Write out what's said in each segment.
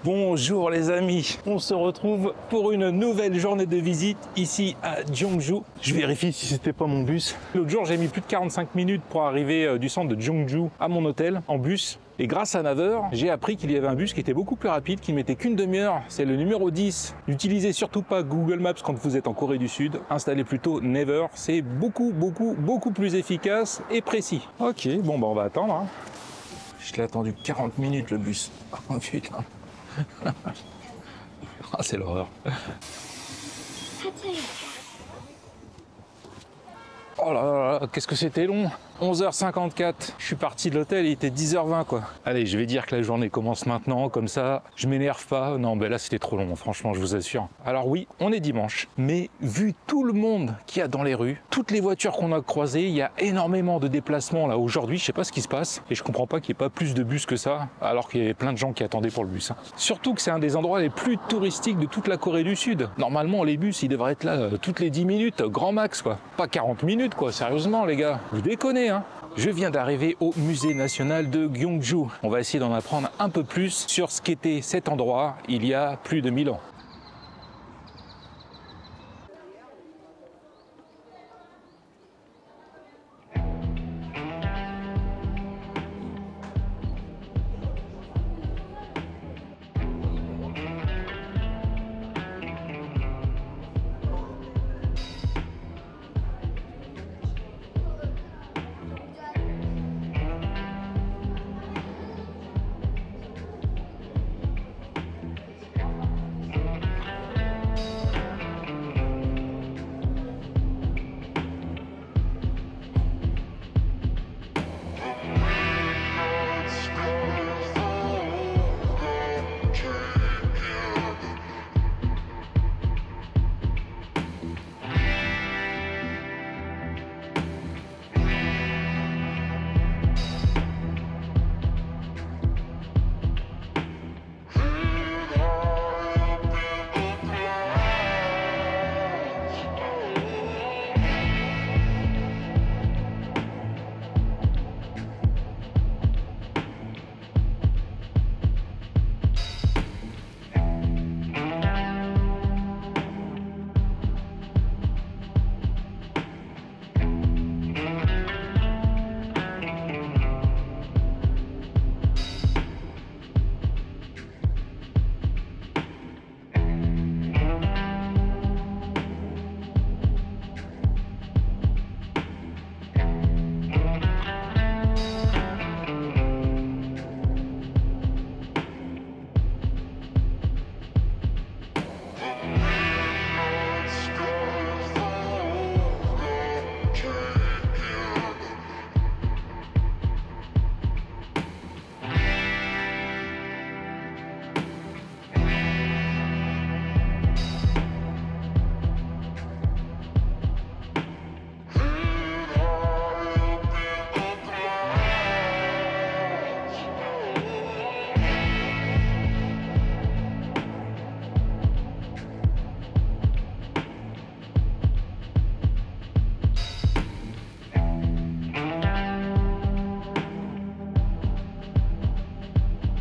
Bonjour les amis, on se retrouve pour une nouvelle journée de visite ici à Gyeongju. Je vérifie si c'était pas mon bus. L'autre jour j'ai mis plus de 45 minutes pour arriver du centre de Gyeongju à mon hôtel en bus. Et grâce à Naver, j'ai appris qu'il y avait un bus qui était beaucoup plus rapide, qui ne mettait qu'une demi-heure. C'est le numéro 10. N'utilisez surtout pas Google Maps quand vous êtes en Corée du Sud. Installez plutôt Naver. C'est beaucoup plus efficace et précis. Ok, bon bah on va attendre. Hein. Je l'ai attendu 40 minutes le bus. Oh putain. Ah, c'est l'horreur. Oh là là, qu'est-ce que c'était long. 11h54, je suis parti de l'hôtel, il était 10h20 quoi. Allez, je vais dire que la journée commence maintenant, comme ça, je m'énerve pas. Non, ben là c'était trop long, franchement, je vous assure. Alors oui, on est dimanche, mais vu tout le monde qu'il y a dans les rues, toutes les voitures qu'on a croisées, il y a énormément de déplacements là aujourd'hui, je sais pas ce qui se passe, et je comprends pas qu'il n'y ait pas plus de bus que ça, alors qu'il y avait plein de gens qui attendaient pour le bus. Hein. Surtout que c'est un des endroits les plus touristiques de toute la Corée du Sud. Normalement, les bus, ils devraient être là toutes les 10 minutes, grand max quoi. Pas 40 minutes quoi, sérieusement les gars, vous déconnez hein. Je viens d'arriver au musée national de Gyeongju. On va essayer d'en apprendre un peu plus sur ce qu'était cet endroit il y a plus de 1000 ans.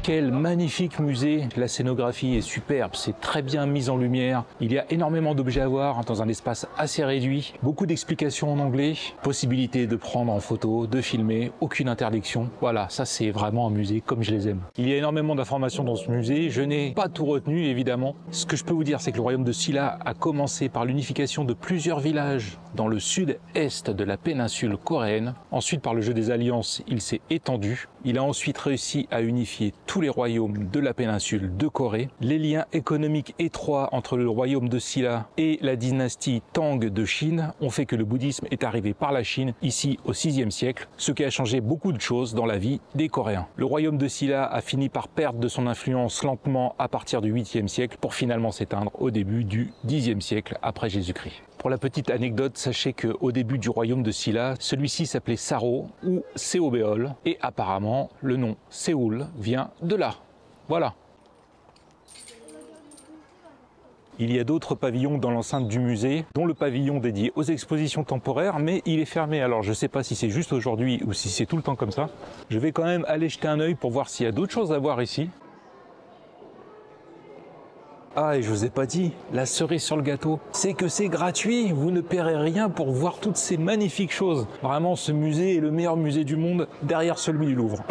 Quel magnifique musée, la scénographie est superbe, c'est très bien mis en lumière, il y a énormément d'objets à voir dans un espace assez réduit, beaucoup d'explications en anglais, possibilité de prendre en photo, de filmer, aucune interdiction, voilà, ça c'est vraiment un musée comme je les aime. Il y a énormément d'informations dans ce musée, je n'ai pas tout retenu évidemment, ce que je peux vous dire c'est que le royaume de Silla a commencé par l'unification de plusieurs villages dans le sud-est de la péninsule coréenne, ensuite par le jeu des alliances il s'est étendu, il a ensuite réussi à unifier tous les royaumes de la péninsule de Corée. Les liens économiques étroits entre le royaume de Silla et la dynastie Tang de Chine ont fait que le bouddhisme est arrivé par la Chine, ici au 6e siècle, ce qui a changé beaucoup de choses dans la vie des Coréens. Le royaume de Silla a fini par perdre de son influence lentement à partir du 8e siècle pour finalement s'éteindre au début du 10e siècle après Jésus-Christ. Pour la petite anecdote, sachez qu'au début du royaume de Silla, celui-ci s'appelait Saro ou Seobeol et apparemment le nom Séoul vient de là. Voilà. Il y a d'autres pavillons dans l'enceinte du musée, dont le pavillon dédié aux expositions temporaires, mais il est fermé. Alors je ne sais pas si c'est juste aujourd'hui ou si c'est tout le temps comme ça. Je vais quand même aller jeter un œil pour voir s'il y a d'autres choses à voir ici. Ah, et je vous ai pas dit, la cerise sur le gâteau, c'est que c'est gratuit, vous ne paierez rien pour voir toutes ces magnifiques choses. Vraiment, ce musée est le meilleur musée du monde, derrière celui du Louvre.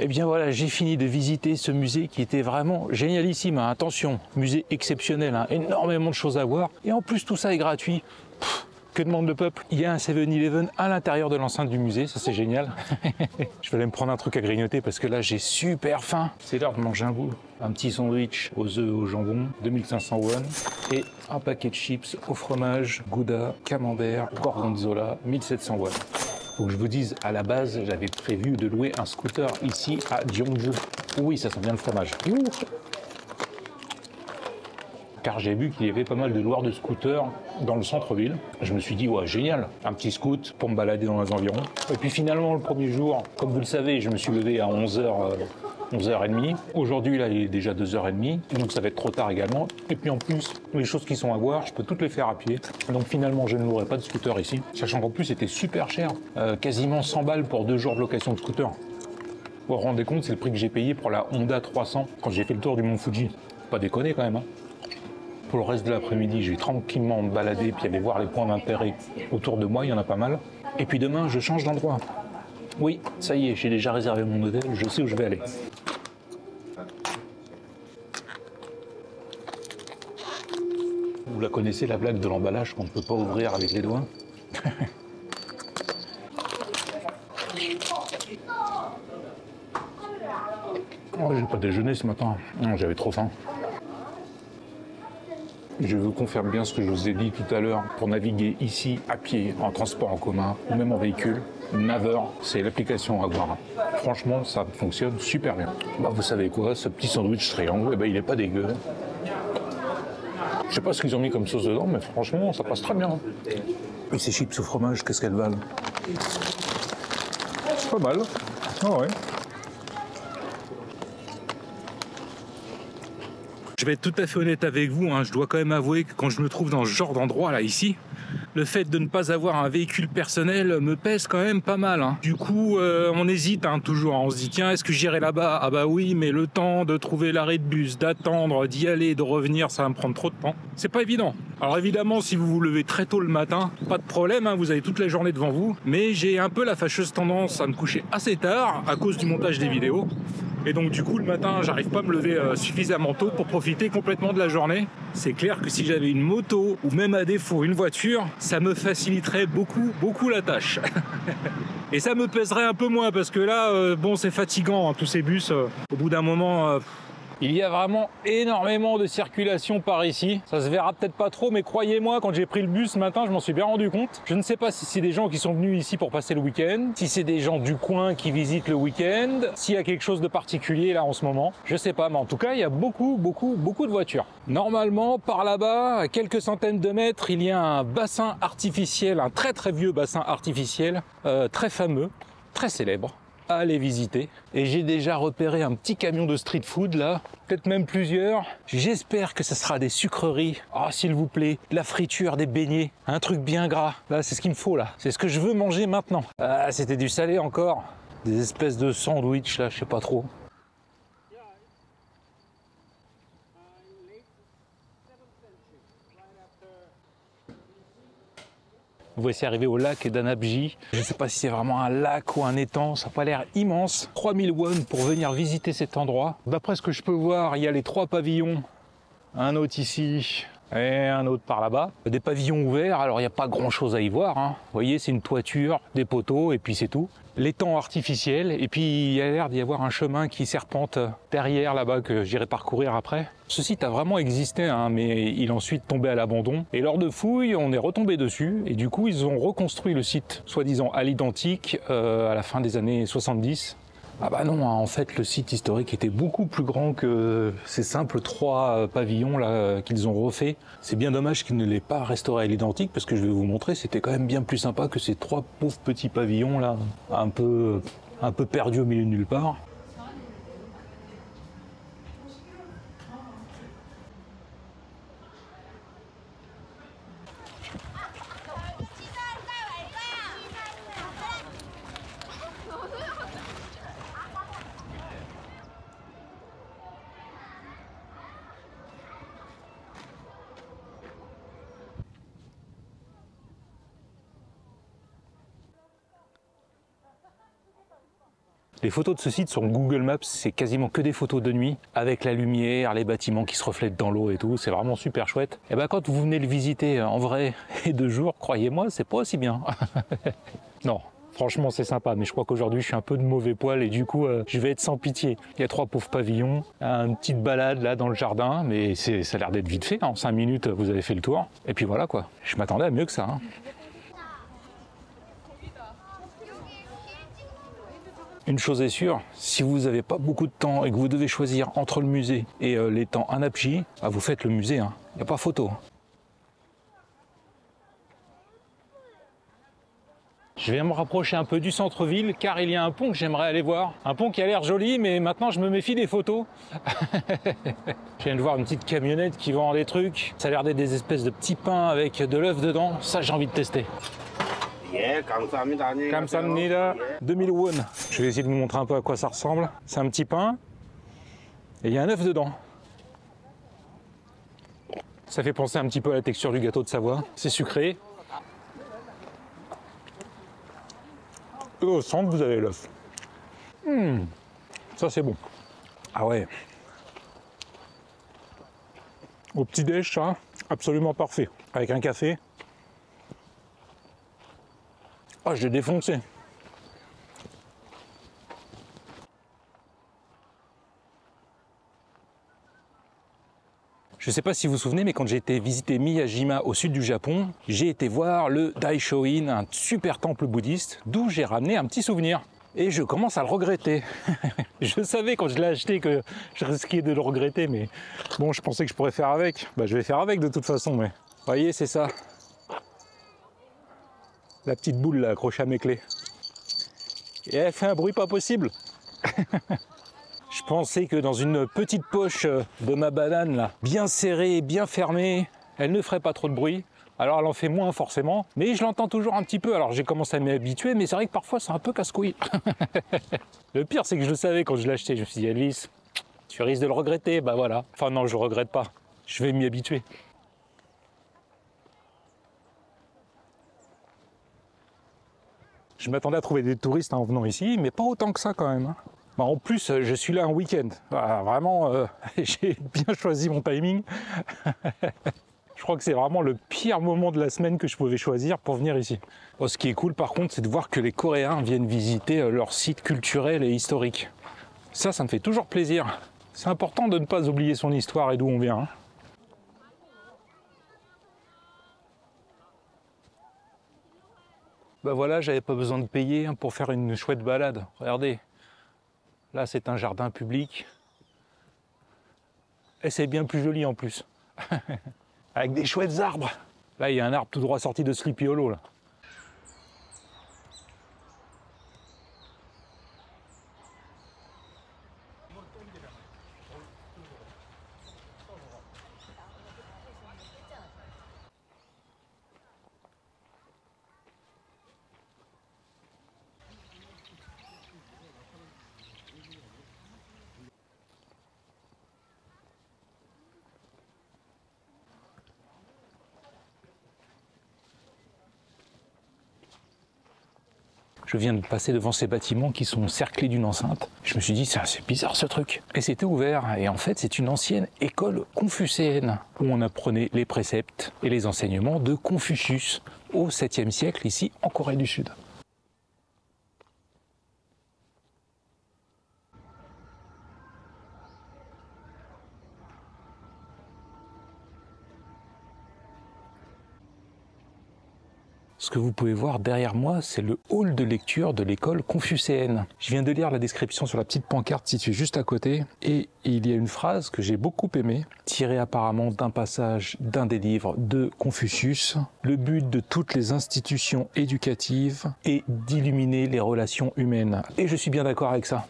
Et bien voilà, j'ai fini de visiter ce musée qui était vraiment génialissime. Hein. Attention, musée exceptionnel, hein. Énormément de choses à voir. Et en plus, tout ça est gratuit. Pff, que demande le peuple? Il y a un 7-Eleven à l'intérieur de l'enceinte du musée, ça c'est génial. Je vais aller me prendre un truc à grignoter parce que là j'ai super faim. C'est l'heure de manger un bout. Un petit sandwich aux œufs au jambon, 2500 won. Et un paquet de chips au fromage, gouda, camembert, gorgonzola, 1700 won. Faut que je vous dise, à la base, j'avais prévu de louer un scooter ici à Gyeongju. Oui, ça sent bien le fromage. Ouh. Car j'ai vu qu'il y avait pas mal de loueurs de scooters dans le centre-ville. Je me suis dit, ouais, génial, un petit scoot pour me balader dans les environs. Et puis finalement, le premier jour, comme vous le savez, je me suis levé à 11h30. Aujourd'hui, là, il est déjà 2h30, donc ça va être trop tard également. Et puis en plus, les choses qui sont à voir, je peux toutes les faire à pied. Donc finalement, je ne louerai pas de scooter ici. Sachant qu'en plus, c'était super cher. Quasiment 100 balles pour 2 jours de location de scooter. Vous vous rendez compte, c'est le prix que j'ai payé pour la Honda 300 quand j'ai fait le tour du Mont Fuji. Pas déconner quand même, hein. Pour le reste de l'après-midi, je vais tranquillement me balader puis aller voir les points d'intérêt autour de moi, il y en a pas mal. Et puis demain, je change d'endroit. Oui, ça y est, j'ai déjà réservé mon hôtel, je sais où je vais aller. Vous la connaissez, la blague de l'emballage qu'on ne peut pas ouvrir avec les doigts? Oh, j'ai pas déjeuné ce matin, j'avais trop faim. Je vous confirme bien ce que je vous ai dit tout à l'heure. Pour naviguer ici à pied, en transport en commun ou même en véhicule, Naver, c'est l'application à voir. Franchement, ça fonctionne super bien. Bah, vous savez quoi, ce petit sandwich triangle, eh ben, il est pas dégueu. Je sais pas ce qu'ils ont mis comme sauce dedans, mais franchement, ça passe très bien. Et ces chips au fromage, qu'est-ce qu'elles valent? Pas mal. Ah ouais. Je vais être tout à fait honnête avec vous, hein, je dois quand même avouer que quand je me trouve dans ce genre d'endroit là ici, le fait de ne pas avoir un véhicule personnel me pèse quand même pas mal. Hein. Du coup, on hésite hein, toujours. On se dit tiens, est-ce que j'irai là-bas? Ah bah oui, mais le temps de trouver l'arrêt de bus, d'attendre, d'y aller, de revenir, ça va me prendre trop de temps. C'est pas évident. Alors évidemment, si vous vous levez très tôt le matin, pas de problème, hein, vous avez toute la journée devant vous. Mais j'ai un peu la fâcheuse tendance à me coucher assez tard à cause du montage des vidéos. Et donc du coup le matin j'arrive pas à me lever suffisamment tôt pour profiter complètement de la journée. C'est clair que si j'avais une moto ou même à défaut une voiture, ça me faciliterait beaucoup la tâche. Et ça me pèserait un peu moins parce que là, bon c'est fatigant hein, tous ces bus. Au bout d'un moment... Il y a vraiment énormément de circulation par ici. Ça se verra peut-être pas trop, mais croyez-moi, quand j'ai pris le bus ce matin, je m'en suis bien rendu compte. Je ne sais pas si c'est des gens qui sont venus ici pour passer le week-end, si c'est des gens du coin qui visitent le week-end, s'il y a quelque chose de particulier là en ce moment. Je sais pas, mais en tout cas, il y a beaucoup de voitures. Normalement, par là-bas, à quelques centaines de mètres, il y a un bassin artificiel, un très vieux bassin artificiel, très fameux, très célèbre. à aller visiter. Et j'ai déjà repéré un petit camion de street food là, peut-être même plusieurs. J'espère que ce sera des sucreries. Ah, s'il vous plaît, de la friture, des beignets, un truc bien gras. Là, c'est ce qu'il me faut là. C'est ce que je veux manger maintenant. Ah, c'était du salé encore. Des espèces de sandwich là, je sais pas trop. Voici arrivé au lac d'Anapji. Je ne sais pas si c'est vraiment un lac ou un étang, ça n'a pas l'air immense. 3000 won pour venir visiter cet endroit. D'après ce que je peux voir, il y a les 3 pavillons. Un autre ici et un autre par là-bas. Des pavillons ouverts, alors il n'y a pas grand-chose à y voir. Hein. Vous voyez, c'est une toiture, des poteaux et puis c'est tout. L'étang artificiel et puis il y a l'air d'y avoir un chemin qui serpente derrière là-bas que j'irai parcourir après. Ce site a vraiment existé, hein, mais il est ensuite tombé à l'abandon. Et lors de fouilles, on est retombé dessus et du coup ils ont reconstruit le site, soi-disant à l'identique, à la fin des années 70. Ah bah non, en fait le site historique était beaucoup plus grand que ces simples 3 pavillons là qu'ils ont refait. C'est bien dommage qu'ils ne l'aient pas restauré à l'identique parce que je vais vous montrer, c'était quand même bien plus sympa que ces 3 pauvres petits pavillons là, un peu perdus au milieu de nulle part. Les photos de ce site sur Google Maps, c'est quasiment que des photos de nuit, avec la lumière, les bâtiments qui se reflètent dans l'eau et tout, c'est vraiment super chouette. Et ben quand vous venez le visiter en vrai et de jour, croyez-moi, c'est pas aussi bien. Non, franchement c'est sympa, mais je crois qu'aujourd'hui je suis un peu de mauvais poil et du coup je vais être sans pitié. Il y a 3 pauvres pavillons, une petite balade là dans le jardin, mais ça a l'air d'être vite fait, en 5 minutes vous avez fait le tour. Et puis voilà quoi, je m'attendais à mieux que ça. Hein. Une chose est sûre, si vous n'avez pas beaucoup de temps et que vous devez choisir entre le musée et l'étang Anapji, vous faites le musée, hein. Il n'y a pas photo. Je vais me rapprocher un peu du centre-ville car il y a un pont que j'aimerais aller voir. Un pont qui a l'air joli, mais maintenant je me méfie des photos. Je viens de voir une petite camionnette qui vend des trucs. Ça a l'air d'être des espèces de petits pains avec de l'œuf dedans. Ça, j'ai envie de tester. Kamsamnida, 2000 won. Je vais essayer de vous montrer un peu à quoi ça ressemble. C'est un petit pain et il y a un œuf dedans. Ça fait penser un petit peu à la texture du gâteau de Savoie. C'est sucré. Et au centre, vous avez l'œuf. Ça, c'est bon. Ah ouais. Au petit déj, ça, absolument parfait. Avec un café. Ah, je l'ai défoncé. Je ne sais pas si vous vous souvenez, mais quand j'ai été visiter Miyajima au sud du Japon, j'ai été voir le Daishoin, un super temple bouddhiste, d'où j'ai ramené un petit souvenir. Et je commence à le regretter. Je savais quand je l'ai acheté que je risquais de le regretter, mais bon, je pensais que je pourrais faire avec. Bah, je vais faire avec de toute façon, mais... Vous voyez, c'est ça. La petite boule là, accrochée à mes clés. Et elle fait un bruit pas possible. Je pensais que dans une petite poche de ma banane là, bien serrée, bien fermée, elle ne ferait pas trop de bruit. Alors elle en fait moins forcément, mais je l'entends toujours un petit peu. Alors j'ai commencé à m'y habituer, mais c'est vrai que parfois c'est un peu casse-couille. Le pire c'est que je le savais quand je l'ai acheté. Je me suis dit, Elvis, tu risques de le regretter, bah voilà. Enfin non, je le regrette pas. Je vais m'y habituer. Je m'attendais à trouver des touristes en venant ici, mais pas autant que ça quand même. Bah, en plus, je suis là un week-end. Bah, vraiment, j'ai bien choisi mon timing. Je crois que c'est vraiment le pire moment de la semaine que je pouvais choisir pour venir ici. Oh, ce qui est cool par contre, c'est de voir que les Coréens viennent visiter leurs sites culturels et historiques. Ça me fait toujours plaisir. C'est important de ne pas oublier son histoire et d'où on vient. Hein. Bah voilà, j'avais pas besoin de payer pour faire une chouette balade. Regardez, là c'est un jardin public. Et c'est bien plus joli en plus. Avec des chouettes arbres. Là il y a un arbre tout droit sorti de Sleepy Hollow là. Je viens de passer devant ces bâtiments qui sont cerclés d'une enceinte. Je me suis dit, c'est bizarre ce truc. Et c'était ouvert. Et en fait, c'est une ancienne école confucéenne où on apprenait les préceptes et les enseignements de Confucius au 7e siècle ici en Corée du Sud. Ce que vous pouvez voir derrière moi, c'est le hall de lecture de l'école confucéenne. Je viens de lire la description sur la petite pancarte située juste à côté, et il y a une phrase que j'ai beaucoup aimée, tirée apparemment d'un passage d'un des livres de Confucius. Le but de toutes les institutions éducatives est d'illuminer les relations humaines. Et je suis bien d'accord avec ça.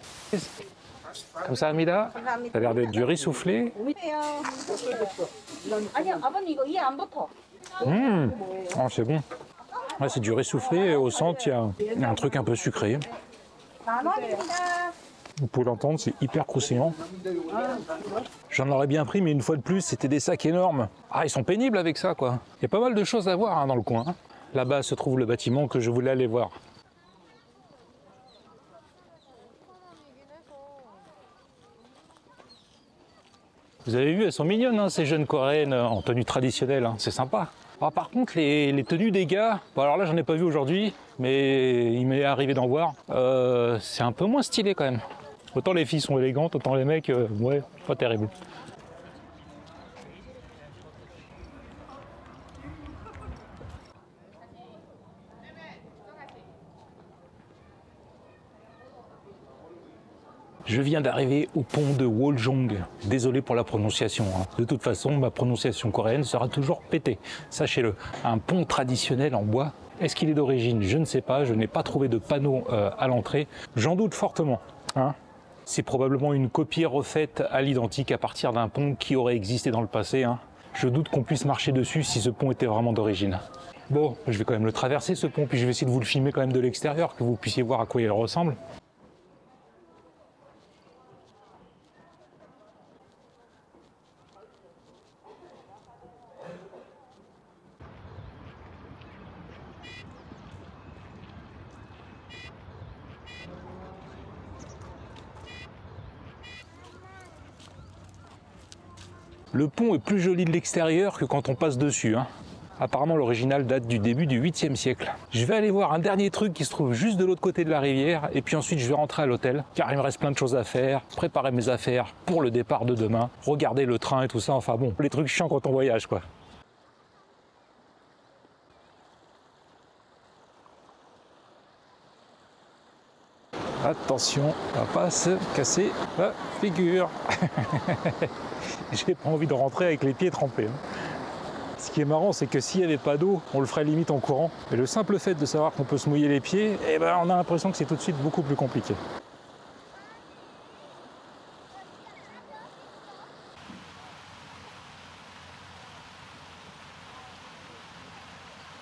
Comme ça, Amida, ça a l'air d'être du riz soufflé. Oh, c'est bon. Ouais, c'est du riz soufflé et au centre, il y a un truc un peu sucré. Vous pouvez l'entendre, c'est hyper croustillant. J'en aurais bien pris, mais une fois de plus, c'était des sacs énormes. Ah, ils sont pénibles avec ça, quoi. Il y a pas mal de choses à voir dans le coin. Là-bas se trouve le bâtiment que je voulais aller voir. Vous avez vu, elles sont mignonnes, ces jeunes coréennes en tenue traditionnelle. C'est sympa. Ah, par contre, les tenues des gars, bon, alors là j'en ai pas vu aujourd'hui, mais il m'est arrivé d'en voir, c'est un peu moins stylé quand même. Autant les filles sont élégantes, autant les mecs, ouais, pas terrible. Je viens d'arriver au pont de Woljong. Désolé pour la prononciation. De toute façon, ma prononciation coréenne sera toujours pétée. Sachez-le. Un pont traditionnel en bois. Est-ce qu'il est d'origine? Je ne sais pas. Je n'ai pas trouvé de panneau à l'entrée. J'en doute fortement. C'est probablement une copie refaite à l'identique à partir d'un pont qui aurait existé dans le passé. Je doute qu'on puisse marcher dessus si ce pont était vraiment d'origine. Bon, je vais quand même le traverser ce pont, puis je vais essayer de vous le filmer quand même de l'extérieur, que vous puissiez voir à quoi il ressemble. Le pont est plus joli de l'extérieur que quand on passe dessus. Apparemment, l'original date du début du 8e siècle. Je vais aller voir un dernier truc qui se trouve juste de l'autre côté de la rivière, et puis ensuite je vais rentrer à l'hôtel, car il me reste plein de choses à faire, préparer mes affaires pour le départ de demain, regarder le train et tout ça, enfin bon, les trucs chiants quand on voyage, quoi. Attention, on va pas se casser la figure. J'ai pas envie de rentrer avec les pieds trempés. Ce qui est marrant, c'est que s'il n'y avait pas d'eau, on le ferait limite en courant. Mais le simple fait de savoir qu'on peut se mouiller les pieds, on a l'impression que c'est tout de suite beaucoup plus compliqué.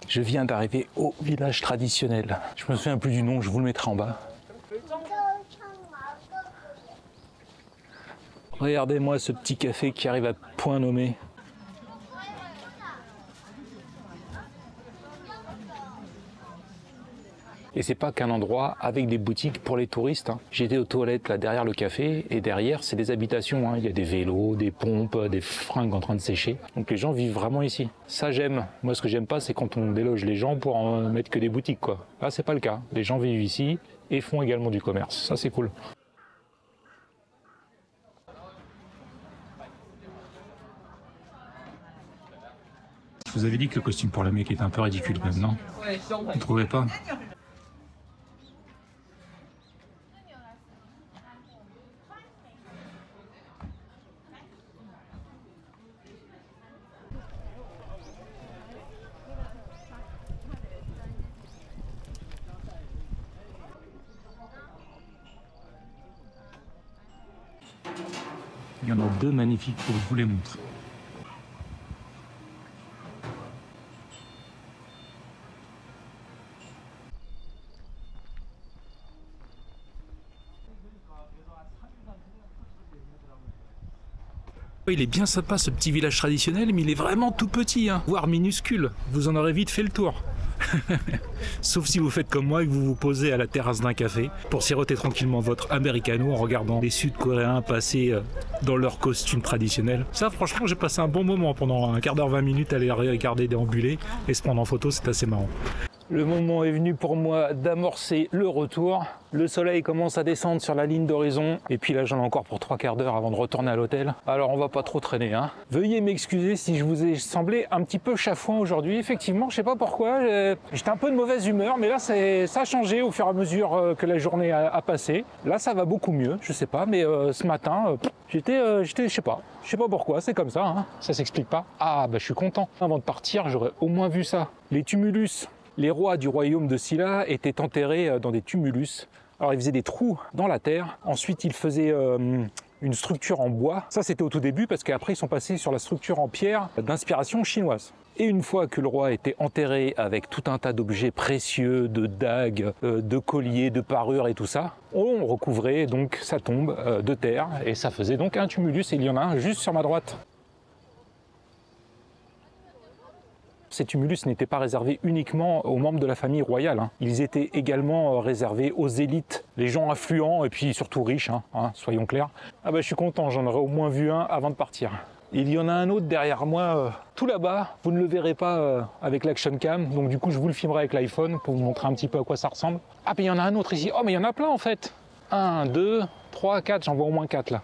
Je viens d'arriver au village traditionnel. Je me souviens plus du nom, je vous le mettrai en bas. Regardez-moi ce petit café qui arrive à point nommé. Et c'est pas qu'un endroit avec des boutiques pour les touristes. J'étais aux toilettes là derrière le café et derrière c'est des habitations. Il y a des vélos, des pompes, des fringues en train de sécher. Donc les gens vivent vraiment ici. Ça j'aime. Moi ce que j'aime pas c'est quand on déloge les gens pour en mettre que des boutiques, quoi. Là c'est pas le cas. Les gens vivent ici et font également du commerce. Ça c'est cool. Je vous avais dit que le costume pour le mec était un peu ridicule quand même, non? Vous ne trouvez pas? Il y en a deux magnifiques pour vous les montrer. Il est bien sympa ce petit village traditionnel, mais il est vraiment tout petit, voire minuscule. Vous en aurez vite fait le tour. Sauf si vous faites comme moi et que vous vous posez à la terrasse d'un café pour siroter tranquillement votre americano en regardant les Sud-Coréens passer dans leur costume traditionnel. Ça, franchement, j'ai passé un bon moment pendant un quart d'heure, 20 minutes à les regarder déambuler et se prendre en photo, c'est assez marrant. Le moment est venu pour moi d'amorcer le retour. Le soleil commence à descendre sur la ligne d'horizon. Et puis là, j'en ai encore pour 3 quarts d'heure avant de retourner à l'hôtel. Alors, on va pas trop traîner, hein. Veuillez m'excuser si je vous ai semblé un petit peu chafouin aujourd'hui. Effectivement, je sais pas pourquoi. J'étais un peu de mauvaise humeur, mais là, ça a changé au fur et à mesure que la journée a passé. Là, ça va beaucoup mieux, je sais pas. Mais ce matin, j'étais, je sais pas pourquoi. C'est comme ça, hein. Ça s'explique pas. Ah, bah, je suis content. Avant de partir, j'aurais au moins vu ça. Les tumulus. Les rois du royaume de Silla étaient enterrés dans des tumulus. Alors ils faisaient des trous dans la terre. Ensuite ils faisaient une structure en bois. Ça c'était au tout début parce qu'après ils sont passés sur la structure en pierre d'inspiration chinoise. Et une fois que le roi était enterré avec tout un tas d'objets précieux, de dagues, de colliers, de parures et tout ça, on recouvrait donc sa tombe de terre et ça faisait donc un tumulus et il y en a un juste sur ma droite. Ces tumulus n'étaient pas réservés uniquement aux membres de la famille royale, hein. Ils étaient également réservés aux élites, les gens influents et puis surtout riches, hein, soyons clairs. Ah bah je suis content, j'en aurais au moins vu un avant de partir. Il y en a un autre derrière moi, tout là-bas, vous ne le verrez pas avec l'action cam, donc du coup je vous le filmerai avec l'iPhone pour vous montrer un petit peu à quoi ça ressemble. Ah mais il y en a un autre ici, oh mais il y en a plein en fait. 1, 2, 3, 4, j'en vois au moins 4 là.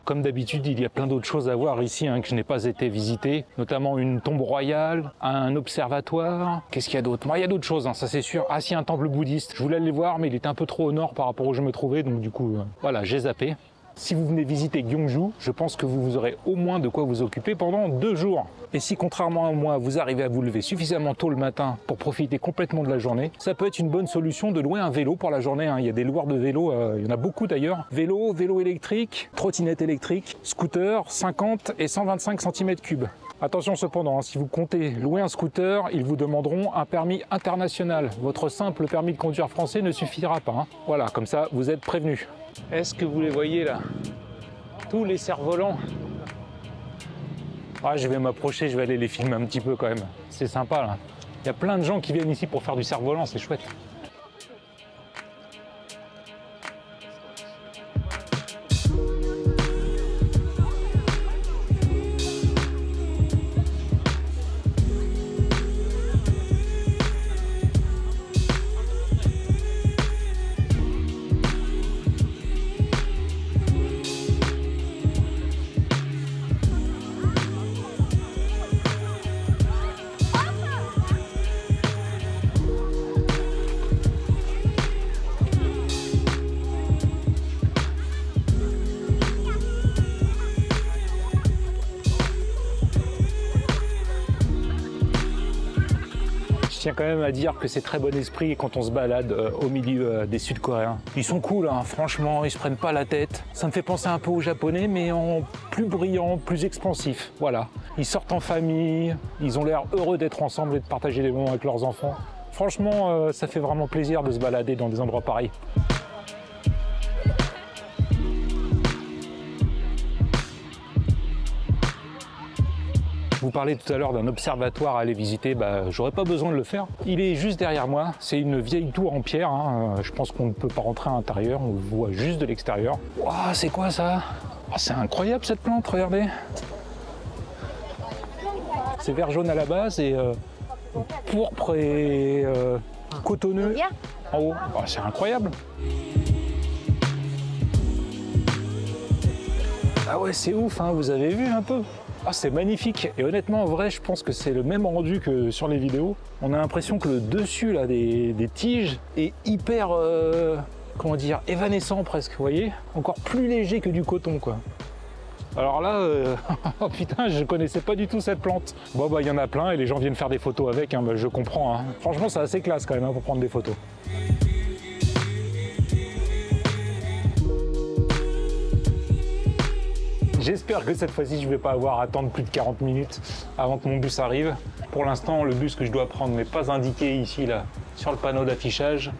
Comme d'habitude, il y a plein d'autres choses à voir ici que je n'ai pas été visiter, notamment une tombe royale, un observatoire. Qu'est-ce qu'il y a d'autre? Il y a d'autres choses, ça c'est sûr. Ah si, un temple bouddhiste. Je voulais aller voir, mais il était un peu trop au nord par rapport où je me trouvais, donc du coup, voilà, j'ai zappé. Si vous venez visiter Gyeongju, je pense que vous aurez au moins de quoi vous occuper pendant 2 jours. Et si, contrairement à moi, vous arrivez à vous lever suffisamment tôt le matin pour profiter complètement de la journée, ça peut être une bonne solution de louer un vélo pour la journée. Il y a des loueurs de vélos, il y en a beaucoup d'ailleurs. Vélo électrique, trottinette électrique, scooter, 50 et 125 cm3. Attention cependant, si vous comptez louer un scooter, ils vous demanderont un permis international. Votre simple permis de conduire français ne suffira pas. Voilà, comme ça, vous êtes prévenus. Est-ce que vous les voyez là? Tous les cerfs-volants. Ah, je vais m'approcher, je vais aller les filmer un petit peu quand même. C'est sympa là. Il y a plein de gens qui viennent ici pour faire du cerf-volant, c'est chouette. Je tiens quand même à dire que c'est très bon esprit quand on se balade au milieu des Sud-Coréens. Ils sont cool, franchement, ils se prennent pas la tête. Ça me fait penser un peu aux Japonais, mais en plus brillant, plus expansif. Voilà. Ils sortent en famille, ils ont l'air heureux d'être ensemble et de partager des moments avec leurs enfants. Franchement, ça fait vraiment plaisir de se balader dans des endroits pareils. Je vous parlais tout à l'heure d'un observatoire à aller visiter, j'aurais pas besoin de le faire. Il est juste derrière moi, c'est une vieille tour en pierre, je pense qu'on ne peut pas rentrer à l'intérieur, on le voit juste de l'extérieur. Waouh, c'est quoi ça? Oh, c'est incroyable cette plante, regardez. C'est vert jaune à la base et pourpre et cotonneux en haut. Oh, c'est incroyable. Ah ouais, c'est ouf, vous avez vu un peu? Ah, c'est magnifique et honnêtement en vrai je pense que c'est le même rendu que sur les vidéos. On a l'impression que le dessus là des tiges est hyper comment dire, évanescent presque, vous voyez, encore plus léger que du coton quoi. Alors là oh putain, je connaissais pas du tout cette plante. Bon il y en a plein et les gens viennent faire des photos avec, je comprends. Franchement c'est assez classe quand même pour prendre des photos. J'espère que cette fois-ci, je ne vais pas avoir à attendre plus de 40 minutes avant que mon bus arrive. Pour l'instant, le bus que je dois prendre n'est pas indiqué ici, là, sur le panneau d'affichage.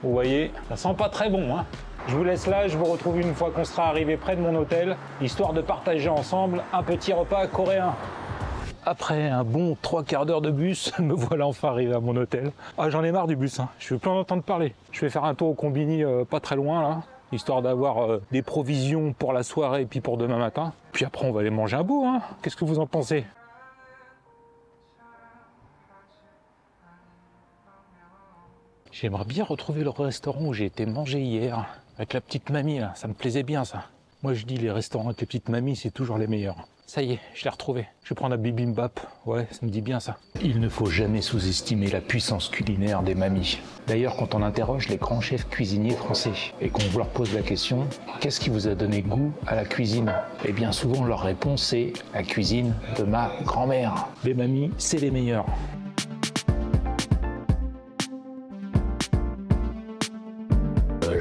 Vous voyez, ça sent pas très bon, hein. Je vous laisse là, je vous retrouve une fois qu'on sera arrivé près de mon hôtel, histoire de partager ensemble un petit repas coréen. Après un bon 3/4 d'heure de bus, me voilà enfin arrivé à mon hôtel. Ah, j'en ai marre du bus, hein. Je veux plus en entendre parler. Je vais faire un tour au Combini pas très loin là, histoire d'avoir des provisions pour la soirée et puis pour demain matin. Puis après on va aller manger un bout, hein. Qu'est-ce que vous en pensez? J'aimerais bien retrouver le restaurant où j'ai été manger hier, avec la petite mamie là, ça me plaisait bien ça. Moi je dis les restaurants avec les petites mamies c'est toujours les meilleurs. Ça y est, je l'ai retrouvé. Je vais prendre un bibimbap, ouais ça me dit bien ça. Il ne faut jamais sous-estimer la puissance culinaire des mamies. D'ailleurs quand on interroge les grands chefs cuisiniers français et qu'on leur pose la question « Qu'est-ce qui vous a donné goût à la cuisine ?» Eh bien souvent leur réponse c'est « La cuisine de ma grand-mère ». Les mamies, c'est les meilleurs.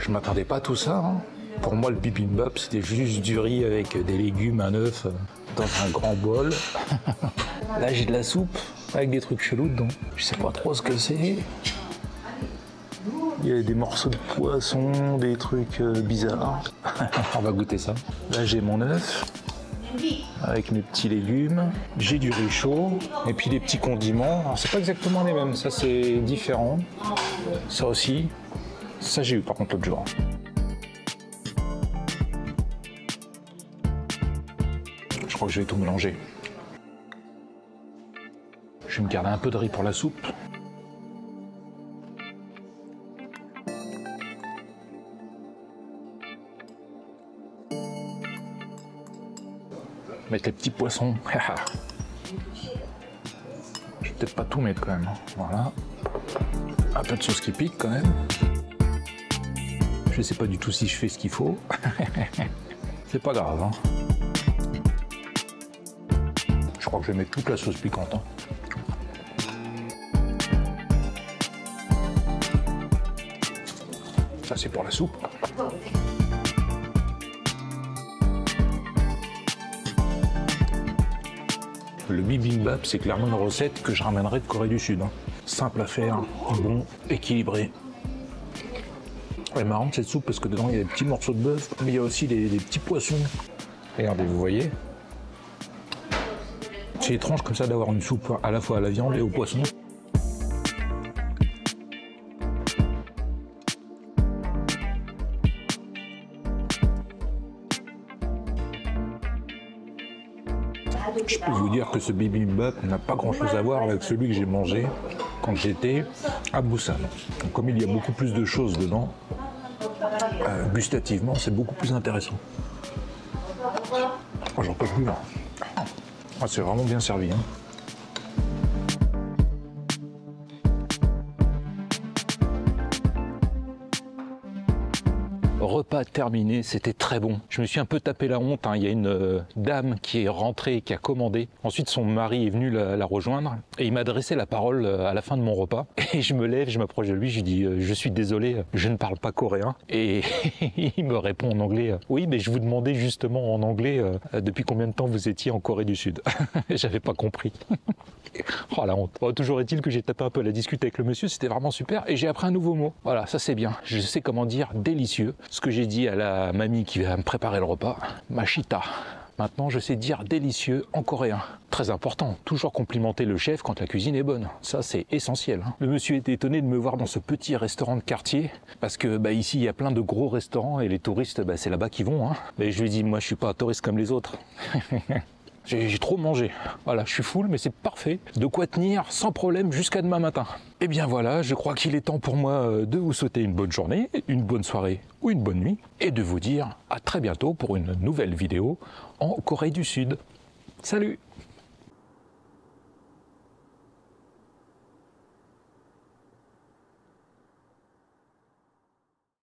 Je m'attendais pas à tout ça. Hein. Pour moi, le bibimbap, c'était juste du riz avec des légumes, un œuf dans un grand bol. Là, j'ai de la soupe avec des trucs chelous dedans. Je sais pas trop ce que c'est. Il y a des morceaux de poisson, des trucs bizarres. On va goûter ça. Là, j'ai mon œuf avec mes petits légumes. J'ai du riz chaud et puis des petits condiments. Alors, c'est pas exactement les mêmes. Ça, c'est différent. Ça aussi. Ça, j'ai eu par contre l'autre jour. Je crois que je vais tout mélanger. Je vais me garder un peu de riz pour la soupe. Mettre les petits poissons. Je vais peut-être pas tout mettre quand même. Voilà. Un peu de sauce qui pique quand même. Je sais pas du tout si je fais ce qu'il faut. C'est pas grave. Hein. Je crois que je vais mettre toute la sauce piquante. Hein. Ça c'est pour la soupe. Le bibimbap, c'est clairement une recette que je ramènerai de Corée du Sud. Hein. Simple à faire, bon, équilibré. Elle est marrante cette soupe parce que dedans il y a des petits morceaux de bœuf, mais il y a aussi des petits poissons. Regardez, vous voyez. C'est étrange comme ça d'avoir une soupe à la fois à la viande et au poisson. Je peux vous dire que ce bibimbap n'a pas grand chose à voir avec celui que j'ai mangé quand j'étais à Busan. Donc, comme il y a beaucoup plus de choses dedans, gustativement c'est beaucoup plus intéressant. Oh, j'en peux plus là. Ah, c'est vraiment bien servi. Hein. Repas terminé, c'était très bon. Je me suis un peu tapé la honte, hein. Il y a une dame qui est rentrée, qui a commandé. Ensuite, son mari est venu la rejoindre et il m'a adressé la parole à la fin de mon repas. Et je me lève, je m'approche de lui, je lui dis « Je suis désolé, je ne parle pas coréen. » Et il me répond en anglais « Oui, mais je vous demandais justement en anglais depuis combien de temps vous étiez en Corée du Sud. » J'avais pas compris. Oh la honte. Bon, toujours est-il que j'ai tapé un peu la discute avec le monsieur, c'était vraiment super et j'ai appris un nouveau mot. Voilà, ça c'est bien. Je sais comment dire délicieux. Ce que j'ai dit à la mamie qui va me préparer le repas, machita. Maintenant, je sais dire délicieux en coréen. Très important, toujours complimenter le chef quand la cuisine est bonne. Ça, c'est essentiel. Hein. Le monsieur était étonné de me voir dans ce petit restaurant de quartier, parce que ici, il y a plein de gros restaurants et les touristes, c'est là-bas qu'ils vont. Hein. Mais je lui ai dit, moi, je suis pas un touriste comme les autres. J'ai trop mangé. Voilà, je suis full, mais c'est parfait. De quoi tenir sans problème jusqu'à demain matin. Et bien voilà, je crois qu'il est temps pour moi de vous souhaiter une bonne journée, une bonne soirée ou une bonne nuit, et de vous dire à très bientôt pour une nouvelle vidéo en Corée du Sud. Salut!